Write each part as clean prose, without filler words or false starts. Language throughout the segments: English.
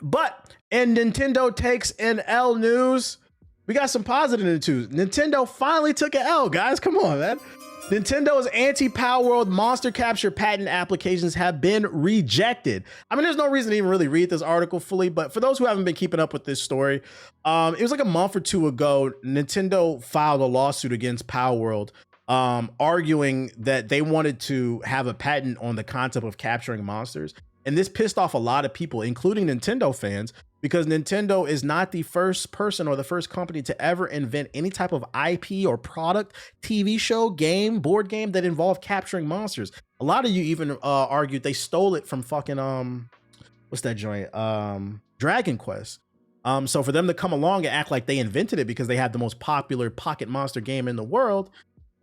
But in Nintendo takes an L news, we got some positive news. Nintendo finally took an L, guys. Come on, man. Nintendo's anti-Power World monster capture patent applications have been rejected. I mean, there's no reason to even really read this article fully, but for those who haven't been keeping up with this story, it was like a month or two ago, Nintendo filed a lawsuit against Power World, arguing that they wanted to have a patent on the concept of capturing monsters. And this pissed off a lot of people, including Nintendo fans, because Nintendo is not the first person or the first company to ever invent any type of IP or product, TV show, game, board game that involved capturing monsters. A lot of you even argued they stole it from fucking what's that joint? Dragon Quest. So for them to come along and act like they invented it because they had the most popular pocket monster game in the world,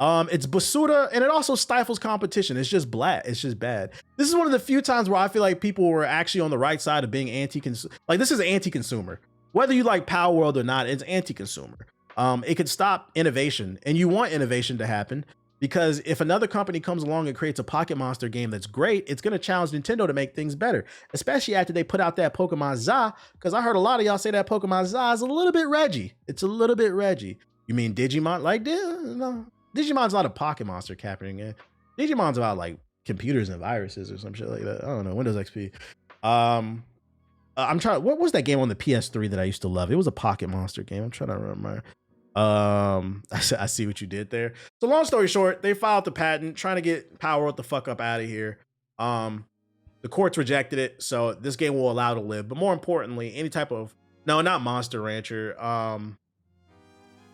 it's basura, and it also stifles competition. It's just bad. It's just bad. This is one of the few times where I feel like people were actually on the right side of being anti-consumer. Like, this is anti-consumer. Whether you like Power World or not, it's anti-consumer. It could stop innovation, and you want innovation to happen, because if another company comes along and creates a Pocket Monster game that's great, it's going to challenge Nintendo to make things better, especially after they put out that Pokemon Za, because I heard a lot of y'all say that Pokemon Za is a little bit Reggie. It's a little bit Reggie. You mean Digimon? Like, no. Digimon's not a Pocket Monster capturing game. Digimon's about like computers and viruses or some shit like that. I don't know. Windows XP. I'm trying. What was that game on the PS3 that I used to love? It was a Pocket Monster game. I'm trying to remember. I see what you did there. So long story short, they filed the patent, trying to get Power World the fuck up out of here. The courts rejected it, so this game will allow to live. But more importantly, any type of not Monster Rancher.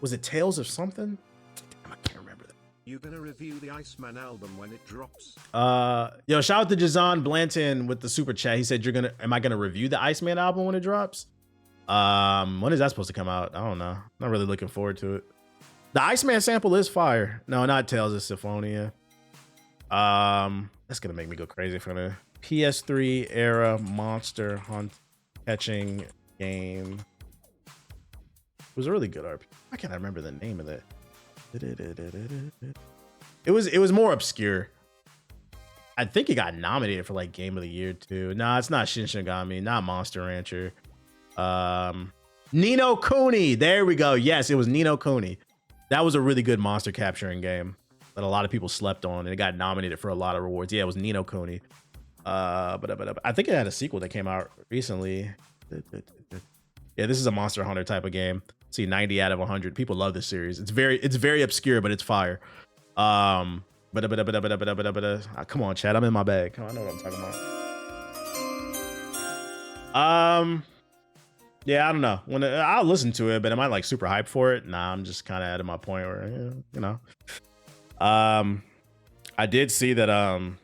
Was it Tales of something? I can't remember that. You gonna review the Iceman album when it drops? Yo, shout out to Jazan Blanton with the super chat. He said, am I gonna review the Iceman album when it drops? When is that supposed to come out? I don't know. Not really looking forward to it. The Iceman sample is fire. No, not Tales of Symphonia. That's gonna make me go crazy for the PS3 era monster hunt catching game. It was a really good RP. Why can't I remember the name of that? It was more obscure. I think it got nominated for like Game of the Year too. Nah, it's not Shin Shigami, not Monster Rancher. Ni no Kuni. There we go. Yes, it was Ni no Kuni. That was a really good monster capturing game that a lot of people slept on, and it got nominated for a lot of rewards. Yeah, it was Ni no Kuni. But I think it had a sequel that came out recently. Yeah, this is a Monster Hunter type of game. See, 90 out of 100. People love this series. It's very obscure, but it's fire. Come on, Chad. I'm in my bag. Come on, I know what I'm talking about. Yeah, I don't know. I'll listen to it, but am I like super hyped for it? Nah, I'm just kind of at my point where, you know. I did see that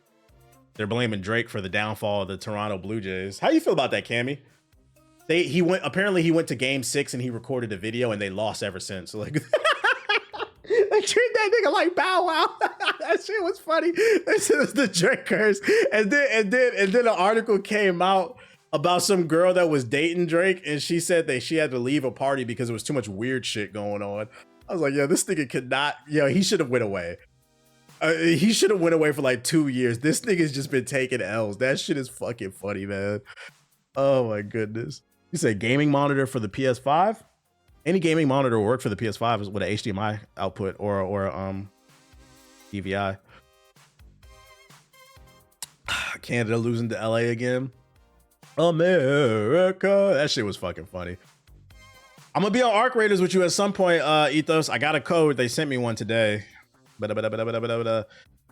they're blaming Drake for the downfall of the Toronto Blue Jays. How you feel about that, Cammy? He went to game 6 and he recorded a video and they lost ever since. So like, they treat that nigga like Bow Wow. That shit was funny. This is the Drake curse. And then an article came out about some girl that was dating Drake, and she said that she had to leave a party because there was too much weird shit going on. I was like, yeah, this nigga could not. He should have went away. He should have went away for like 2 years. This nigga's just been taking L's. That shit is fucking funny, man. Oh my goodness. You said gaming monitor for the PS5? Any gaming monitor will work for the PS5 with an HDMI output or DVI. Canada losing to LA again. America. That shit was fucking funny. I'm gonna be on Arc Raiders with you at some point, Ethos. I got a code. They sent me one today.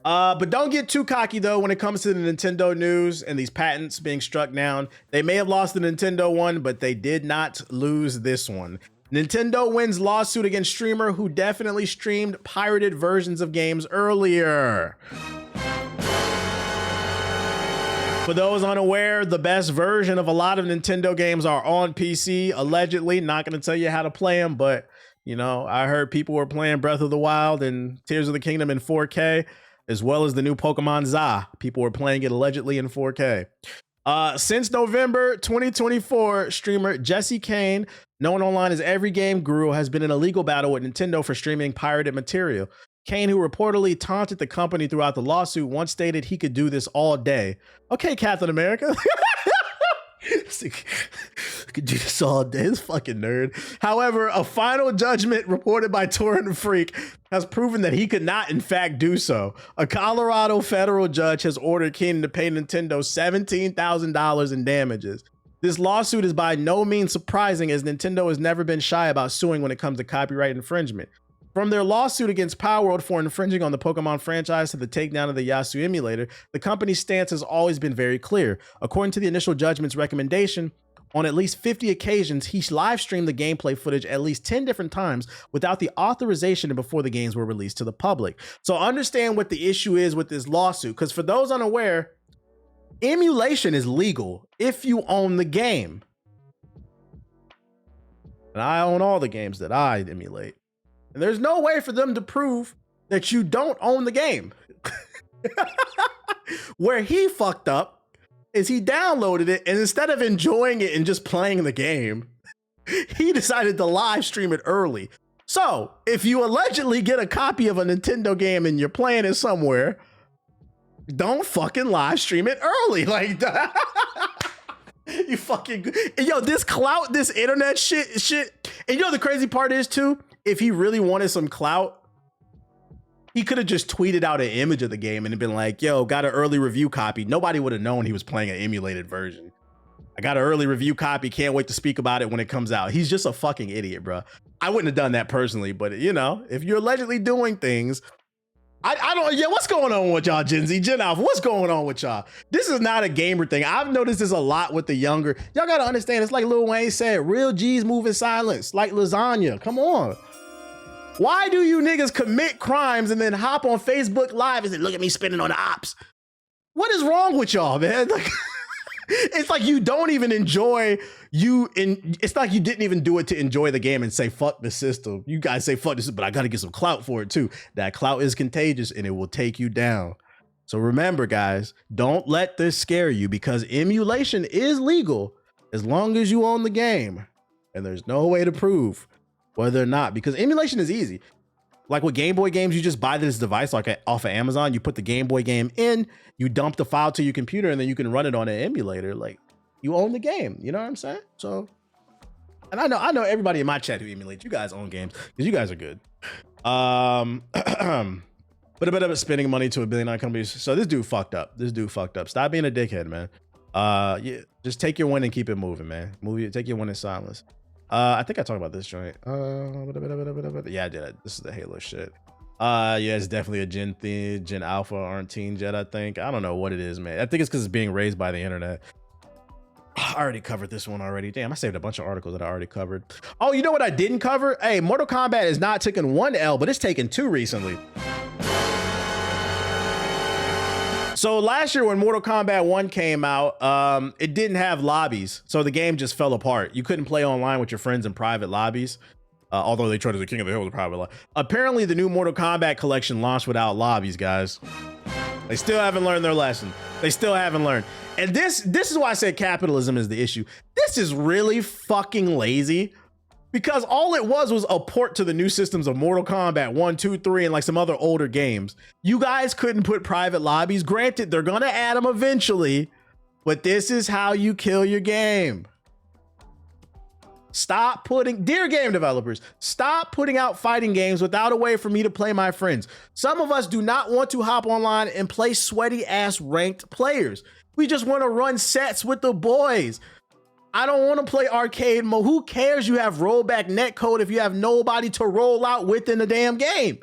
But don't get too cocky though when it comes to the Nintendo news and these patents being struck down. They may have lost the Nintendo one, but they did not lose this one. Nintendo wins lawsuit against streamer who definitely streamed pirated versions of games earlier. For those unaware, the best version of a lot of Nintendo games are on PC, allegedly. Not going to tell you how to play them, but I heard people were playing Breath of the Wild and Tears of the Kingdom in 4K. As well as the new Pokemon Za. People were playing it allegedly in 4K. Since November 2024, streamer Jesse Kane, known online as Every Game Guru, has been in a legal battle with Nintendo for streaming pirated material. Kane, who reportedly taunted the company throughout the lawsuit, once stated he could do this all day. Okay, Captain America. Could do this all day. This fucking nerd. However, a final judgment reported by Torrent Freak has proven that he could not, in fact, do so. A Colorado federal judge has ordered Keenan to pay Nintendo $17,000 in damages. This lawsuit is by no means surprising, as Nintendo has never been shy about suing when it comes to copyright infringement. From their lawsuit against Power World for infringing on the Pokemon franchise to the takedown of the Yasuo emulator, the company's stance has always been very clear. According to the initial judgment's recommendation, on at least 50 occasions, he live streamed the gameplay footage at least 10 different times without the authorization and before the games were released to the public. So understand what the issue is with this lawsuit, because for those unaware, emulation is legal if you own the game. And I own all the games that I emulate. And there's no way for them to prove that you don't own the game. Where he fucked up is he downloaded it, and instead of enjoying it and just playing the game, he decided to live stream it early. So if you allegedly get a copy of a Nintendo game and you're playing it somewhere, don't fucking live stream it early like that. You fucking, yo, this clout, this internet shit. And you know the crazy part is too, if he really wanted some clout, he could have just tweeted out an image of the game and been like, yo, got an early review copy. Nobody would have known he was playing an emulated version. I got an early review copy. Can't wait to speak about it when it comes out. He's just a fucking idiot, bro. I wouldn't have done that personally, but you know, if you're allegedly doing things, I don't, yeah, what's going on with y'all, Gen Z, Gen Alpha? What's going on with y'all? This is not a gamer thing. I've noticed this a lot with the younger. Y'all gotta understand, it's like Lil Wayne said, real G's move in silence, like lasagna. Come on. Why do you niggas commit crimes and then hop on Facebook Live and say, look at me spinning on the ops? What is wrong with y'all, man? Like, it's like you don't even enjoy it's like you didn't even do it to enjoy the game and say, fuck the system. You guys say, fuck this, but I got to get some clout for it too. That clout is contagious and it will take you down. So remember, guys, don't let this scare you, because emulation is legal as long as you own the game. And there's no way to prove whether or not, because emulation is easy. Like with Game Boy games, you just buy this device like off of Amazon. You put the Game Boy game in, you dump the file to your computer, and then you can run it on an emulator. Like, you own the game. You know what I'm saying? So, and I know everybody in my chat who emulates. You guys own games because you guys are good. But a bit of it spending money to $1 billion companies. So this dude fucked up. Stop being a dickhead, man. Yeah, just take your win and keep it moving, man. Take your win in silence. I think I talked about this joint. Yeah, I did. This is the Halo shit. Yeah, it's definitely a Gen Alpha or Teen Jet, I think. I don't know what it is, man. I think it's because it's being raised by the internet. I already covered this one already. Damn, I saved a bunch of articles that I already covered. Oh, you know what I didn't cover? Hey, Mortal Kombat is not taking 1 L, but it's taken 2 recently. So last year when Mortal Kombat 1 came out, it didn't have lobbies. So the game just fell apart. You couldn't play online with your friends in private lobbies. Although they tried to the King of the Hill was a private lobby. Apparently the new Mortal Kombat collection launched without lobbies, guys. They still haven't learned their lesson. They still haven't learned. And this is why I said capitalism is the issue. This is really fucking lazy, because all it was a port to the new systems of Mortal Kombat 1, 2, 3, and like some other older games. You guys couldn't put private lobbies. Granted, they're gonna add them eventually, but this is how you kill your game. Stop putting, dear game developers, stop putting out fighting games without a way for me to play my friends. Some of us do not want to hop online and play sweaty ass ranked players. We just want to run sets with the boys. I don't want to play arcade mode. Who cares you have rollback netcode if you have nobody to roll out within the damn game?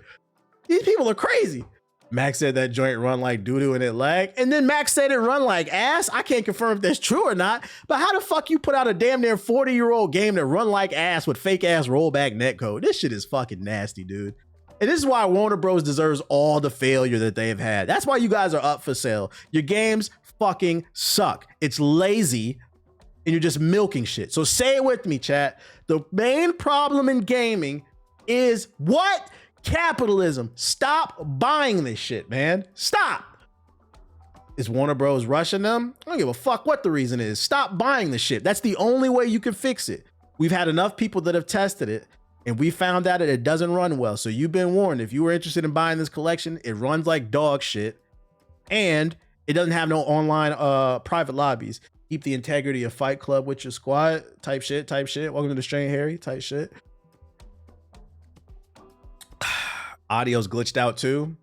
These people are crazy. Max said that joint run like doo-doo and it lagged. And then Max said it run like ass. I can't confirm if that's true or not, but how the fuck you put out a damn near 40-year-old game that run like ass with fake ass rollback netcode? This shit is fucking nasty, dude. And this is why Warner Bros. Deserves all the failure that they've had. That's why you guys are up for sale. Your games fucking suck. It's lazy and you're just milking shit. So say it with me, chat. The main problem in gaming is what? Capitalism. Stop buying this shit, man. Stop. Is Warner Bros. Rushing them? I don't give a fuck what the reason is. Stop buying the shit. That's the only way you can fix it. We've had enough people that have tested it and we found out that it doesn't run well. So you've been warned. If you were interested in buying this collection, it runs like dog shit and it doesn't have no online private lobbies. Keep the integrity of Fight Club with your squad. Type shit. Welcome to the Strain Harry. Type shit. Audio's glitched out too.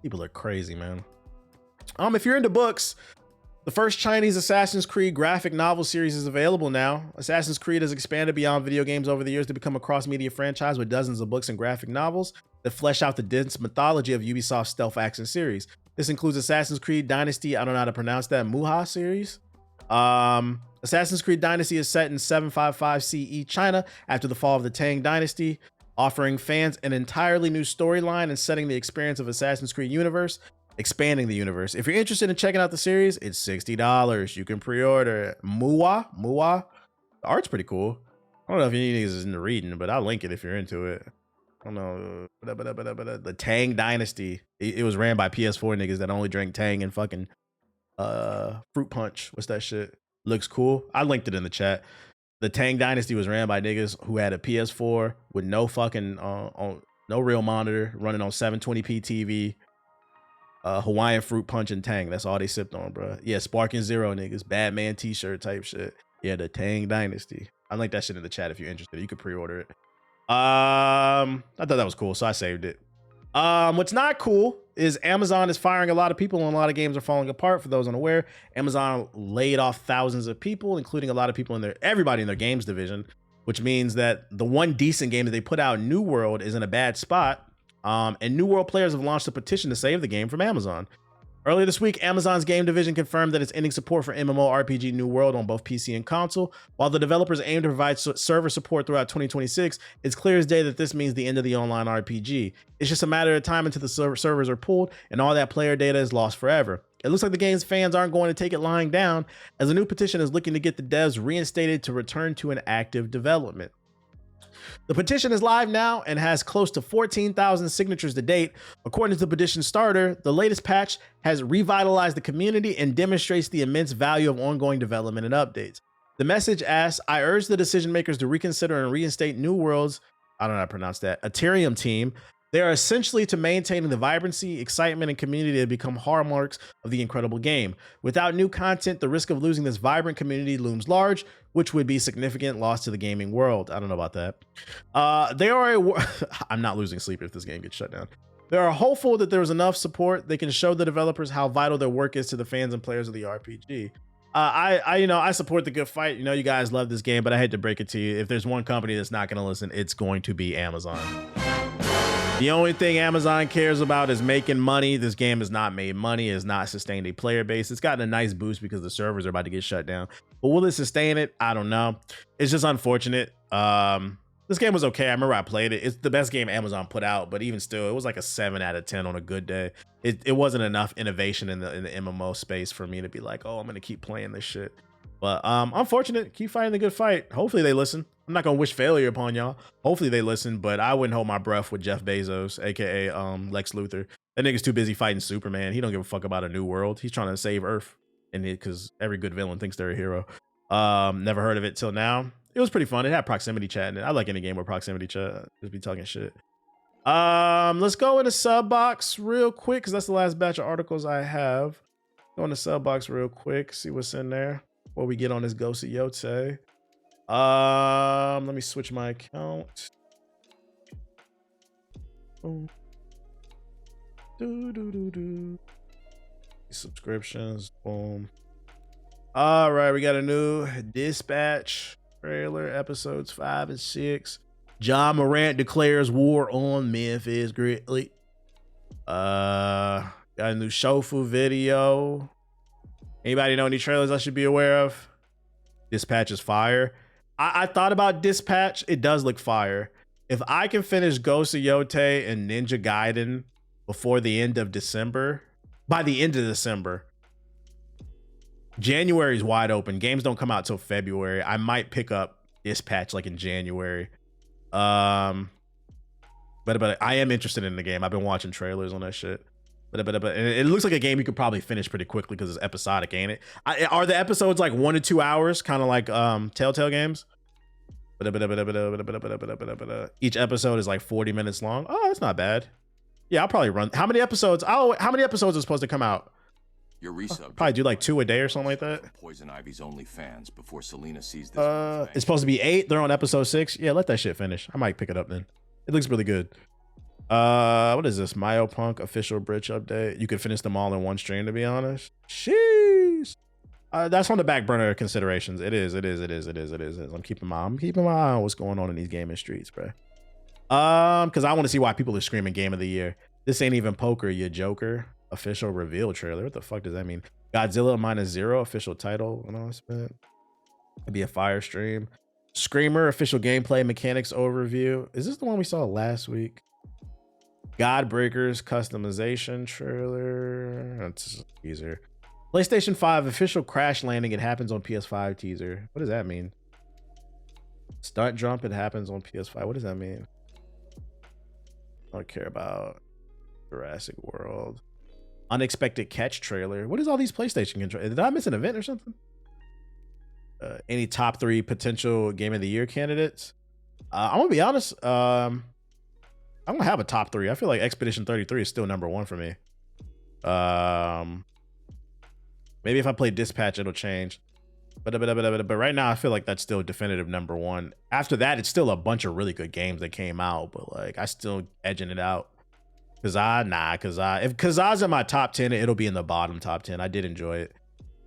People are crazy, man. If you're into books, the first Chinese Assassin's Creed graphic novel series is available now. Assassin's Creed has expanded beyond video games over the years to become a cross-media franchise with dozens of books and graphic novels that flesh out the dense mythology of Ubisoft's stealth action series. This includes Assassin's Creed Dynasty, I don't know how to pronounce that, Muha series. Assassin's Creed Dynasty is set in 755 CE China after the fall of the Tang Dynasty, offering fans an entirely new storyline and setting the experience of Assassin's Creed universe, expanding the universe. If you're interested in checking out the series, it's $60. You can pre-order it. Muwa. The art's pretty cool. I don't know if any niggas is into reading, but I'll link it if you're into it. I don't know. The Tang Dynasty. It was ran by PS4 niggas that only drank Tang and fucking fruit punch. What's that shit? Looks cool. I linked it in the chat. The Tang Dynasty was ran by niggas who had a PS4 with no fucking no real monitor, running on 720p TV, Hawaiian fruit punch and Tang. That's all they sipped on, bro. Yeah, Sparking Zero niggas, Batman t-shirt type shit. Yeah, the Tang Dynasty. I linked that shit in the chat if you're interested. You could pre-order it. I thought that was cool, so I saved it. What's not cool is Amazon is firing a lot of people and a lot of games are falling apart. For those unaware, Amazon laid off thousands of people, including a lot of people in everybody in their games division, which means that the one decent game that they put out, New World, is in a bad spot. And New World players have launched a petition to save the game from Amazon. Earlier this week, Amazon's game division confirmed that it's ending support for MMORPG New World on both PC and console. While the developers aim to provide server support throughout 2026, it's clear as day that this means the end of the online RPG. It's just a matter of time until the servers are pulled and all that player data is lost forever. It looks like the game's fans aren't going to take it lying down, as a new petition is looking to get the devs reinstated to return to an active development. The petition is live now and has close to 14,000 signatures to date. According to the petition starter, the latest patch has revitalized the community and demonstrates the immense value of ongoing development and updates. The message asks, I urge the decision makers to reconsider and reinstate New World's, I don't know how to pronounce that, Ethereum team. They are essentially to maintaining the vibrancy, excitement, and community that become hallmarks of the incredible game. Without new content, the risk of losing this vibrant community looms large, which would be significant loss to the gaming world. I don't know about that. I'm not losing sleep if this game gets shut down. They are hopeful that there's enough support they can show the developers how vital their work is to the fans and players of the RPG. I support the good fight. You know, you guys love this game, but I hate to break it to you. If there's one company that's not going to listen, it's going to be Amazon. The only thing Amazon cares about is making money. This game has not made money, has not sustained a player base. It's gotten a nice boost because the servers are about to get shut down. But will it sustain it? I don't know. It's just unfortunate. This game was okay. I remember I played it. It's the best game Amazon put out, but even still, it was like a 7 out of 10 on a good day. It wasn't enough innovation in the MMO space for me to be like, oh, I'm gonna keep playing this shit. But unfortunate. Keep fighting the good fight. Hopefully they listen. I'm not gonna wish failure upon y'all. Hopefully they listen, but I wouldn't hold my breath with Jeff Bezos, aka Lex Luthor. That nigga's too busy fighting Superman. He don't give a fuck about a new world. He's trying to save Earth, and because every good villain thinks they're a hero. Never heard of it till now. It was pretty fun. It had proximity chat in it. I like any game with proximity chat. Just be talking shit. Let's go into sub box real quick because that's the last batch of articles I have. Go into sub box real quick. See what's in there before we get on this Ghost of Yote. Let me switch my account. Boom. Subscriptions. Boom. All right, we got a new Dispatch trailer, episodes 5 and 6. John Morant declares war on Memphis Grizzlies. Got a new Shofu video. Anybody know any trailers I should be aware of? Dispatch is fire. I thought about Dispatch. It does look fire. If I can finish Ghost of Yote and Ninja Gaiden before the end of December, by the end of December, January is wide open. Games don't come out till February. I might pick up Dispatch like in January. But I am interested in the game. I've been watching trailers on that shit. But it looks like a game you could probably finish pretty quickly because it's episodic, ain't it? Are the episodes like 1 to 2 hours, kind of like Telltale games? Each episode is like 40 minutes long. Oh, that's not bad. Yeah, I'll probably run. How many episodes? How many episodes are supposed to come out? Your resub. Probably do like 2 a day or something like that. Poison Ivy's only fans before Selena sees this. It's supposed to be 8. They're on episode 6. Yeah, let that shit finish. I might pick it up then. It looks really good. What is this? Myopunk official bridge update. You can finish them all in one stream, to be honest. Sheesh. That's on the back burner considerations. It is. I'm keeping my eye on what's going on in these gaming streets, bro. Because I want to see why people are screaming game of the year. This ain't even poker, you joker. Official reveal trailer. What the fuck does that mean? Godzilla -0 official title announcement. It'd be a fire stream. Screamer official gameplay mechanics overview. Is this the one we saw last week? Godbreakers customization trailer. That's a teaser. PlayStation 5 official crash landing. It happens on PS5 teaser. What does that mean? Stunt jump. It happens on PS5. What does that mean? I don't care about Jurassic World. Unexpected catch trailer. What is all these PlayStation controllers? Did I miss an event or something? Any top 3 potential game of the year candidates? I'm gonna be honest. I'm gonna have a top 3. I feel like Expedition 33 is still #1 for me. Maybe if I play Dispatch, it'll change. But right now, I feel like that's still definitive #1. After that, it's still a bunch of really good games that came out, but like I still edging it out. If Kazaa's in my top 10, it'll be in the bottom top 10. I did enjoy it.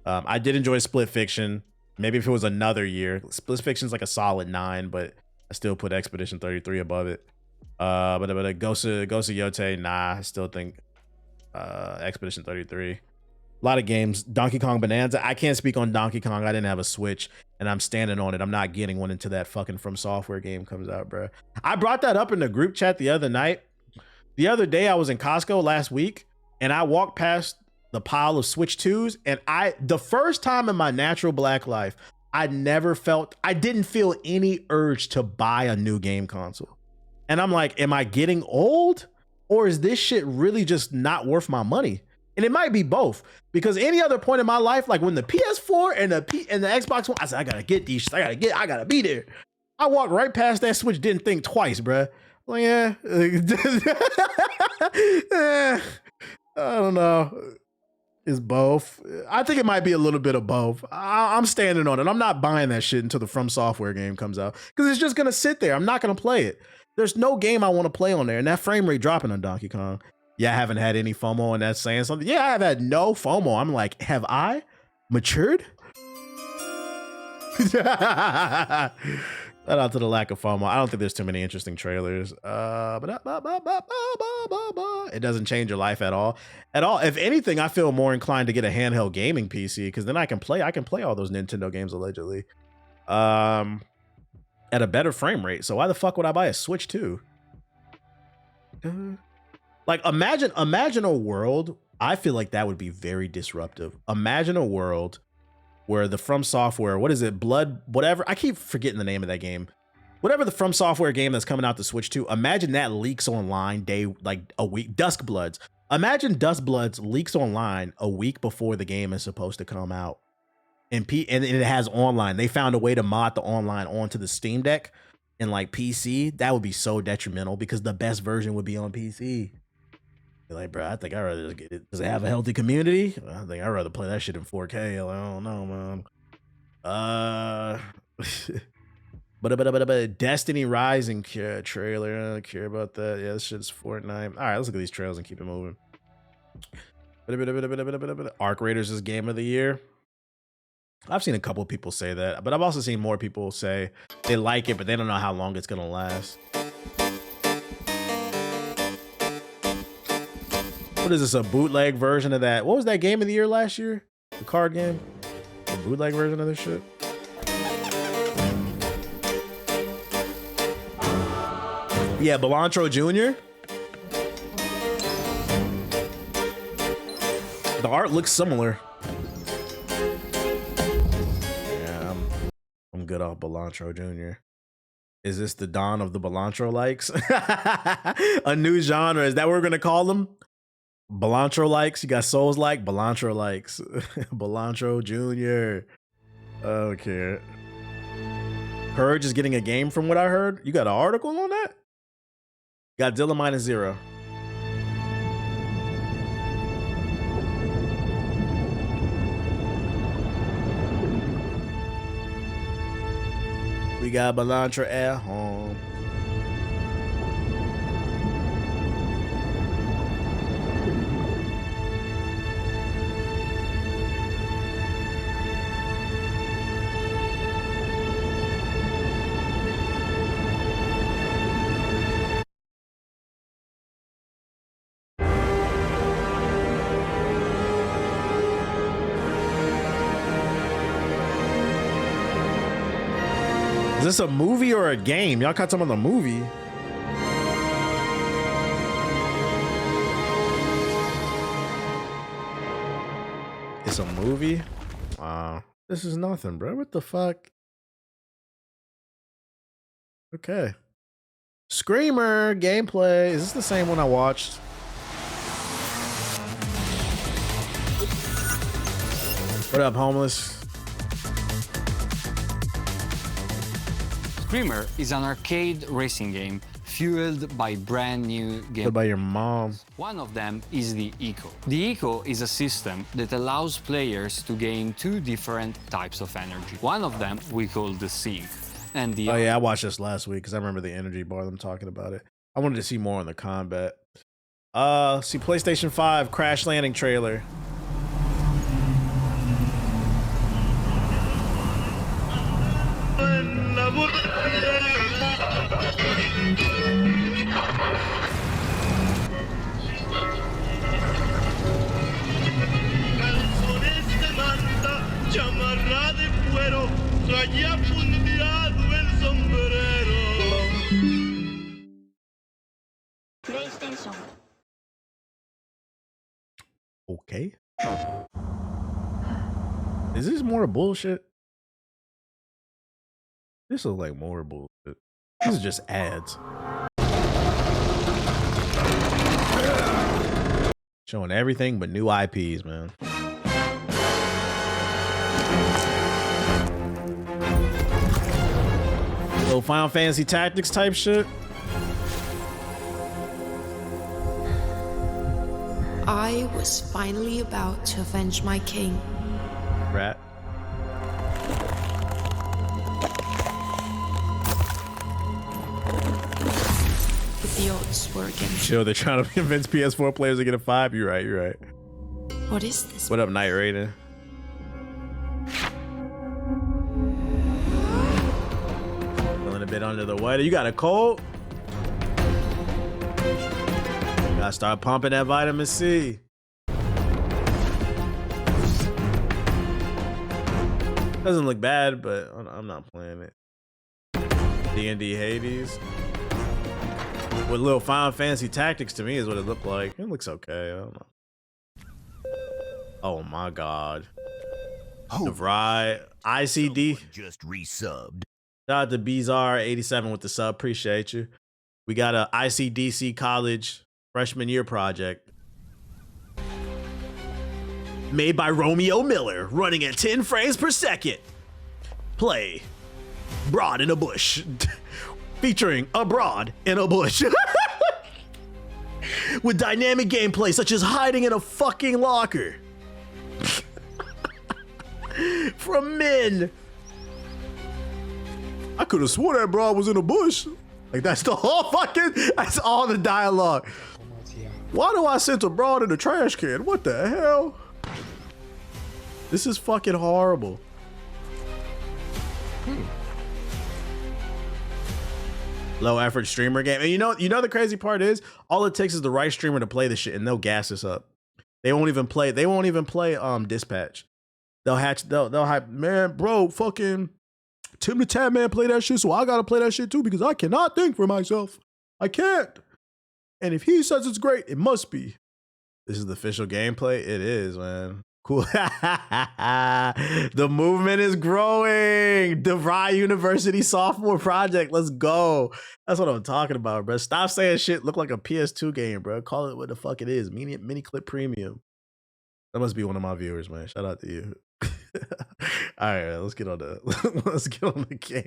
I did enjoy Split Fiction. Maybe if it was another year. Split Fiction's like a solid 9, but I still put Expedition 33 above it. But Ghost of Yote, nah, I still think Expedition 33. A lot of games. Donkey Kong Bonanza. I can't speak on Donkey Kong. I didn't have a Switch, and I'm standing on it. I'm not getting one until that fucking From Software game comes out, bro. I brought that up in the group chat the other night. The other day, I was in Costco last week, and I walked past the pile of Switch 2s, and the first time in my natural black life, I didn't feel any urge to buy a new game console. And I'm like, am I getting old? Or is this shit really just not worth my money? And it might be both, because any other point in my life, like when the PS4 and the Xbox One, I said, I gotta get these, I gotta be there. I walked right past that Switch, didn't think twice, bruh. Like, yeah. I don't know. It's both. I think it might be a little bit of both. I'm standing on it. I'm not buying that shit until the From Software game comes out, because it's just gonna sit there. I'm not gonna play it. There's no game I want to play on there, and that frame rate dropping on Donkey Kong. Yeah, I haven't had any FOMO, and that's saying something. Yeah, I've had no FOMO. I'm like, have I matured? Shout out to the lack of FOMO. I don't think there's too many interesting trailers. But it doesn't change your life at all. If anything, I feel more inclined to get a handheld gaming PC, because then I can play all those Nintendo games allegedly. At a better frame rate. So why the fuck would I buy a Switch 2? Like imagine a world. I feel like that would be very disruptive. Imagine a world where the From Software, what is it? Blood, whatever. I keep forgetting the name of that game. Whatever the From Software game that's coming out to Switch 2, imagine that leaks online like a week. Duskbloods. Imagine Duskbloods leaks online a week before the game is supposed to come out. And it has online. They found a way to mod the online onto the Steam Deck and like PC. That would be so detrimental, because the best version would be on PC. You're like, bro, I think I'd rather get it. Does it have a healthy community? I think I'd rather play that shit in 4K. Like, I don't know, man. But Destiny Rising trailer. I don't care about that. Yeah, this shit's Fortnite. All right, let's look at these trailers and keep it moving. Arc Raiders is game of the year. I've seen a couple of people say that, but I've also seen more people say they like it, but they don't know how long it's gonna last. What is this, a bootleg version of that? What was that game of the year last year? The card game? The bootleg version of this shit? Yeah, Belantro Jr. The art looks similar. Yeah, I'm good off Belantro Jr. Is this the dawn of the Belantro likes? A new genre. Is that what we're gonna call them? Belantro likes. You got Souls like, Belantro likes. Belantro Jr. Okay. Purge is getting a game from what I heard. You got an article on that? Godzilla -0. We got Balantra at home. Is this a movie or a game? Y'all caught some of the movie. It's a movie? Wow. This is nothing, bro. What the fuck? Okay. Screamer gameplay. Is this the same one I watched? What up, homeless? Screamer is an arcade racing game fueled by brand new What games. about your mom? One of them is the Eco. The Eco is a system that allows players to gain two different types of energy. One of them we call the Sig, and the Oh yeah, I watched this last week because I remember the energy bar them talking about it. I wanted to see more on the combat. See PlayStation 5 Crash Landing trailer. Okay. Is this more bullshit? This looks like more bullshit. This is just ads. Showing everything but new IPs, man. Little Final Fantasy Tactics type shit. I was finally about to avenge my king. Rat. But the odds were against Chill, they're trying to convince PS4 players to get a 5. You're right, you're right. me. What is this? What up, Night Raiden? Feeling a bit under the weather. You got a cold? Gotta start pumping that vitamin C. Doesn't look bad, but I'm not playing it. D&D Hades. With little Final Fantasy Tactics to me is what it looked like. It looks okay. I don't know. Oh my god. DeVry, ICD. Just resubbed. Shout out to Bizarre87 with the sub. Appreciate you. We got a ICDC college freshman year project. Made by Romeo Miller, running at 10 frames per second. Play Broad in a Bush. Featuring a broad in a bush. With dynamic gameplay such as hiding in a fucking locker. From men. I could have swore that broad was in a bush. Like that's the whole fucking, that's all the dialogue. Why do I send a broad in a trash can? What the hell? This is fucking horrible. Low effort streamer game. And you know the crazy part is all it takes is the right streamer to play this shit and they'll gas us up. They won't even play Dispatch. They'll hype, man, bro, fucking Tim the Tap Man play that shit, so I gotta play that shit too because I cannot think for myself. I can't. And if he says it's great, it must be. This is the official gameplay. It is, man. Cool. The movement is growing. DeVry University sophomore project. Let's go. That's what I'm talking about, bro. Stop saying shit look like a PS2 game, bro. Call it what the fuck it is. Mini Clip Premium. That must be one of my viewers, man. Shout out to you. All right, let's get on the game.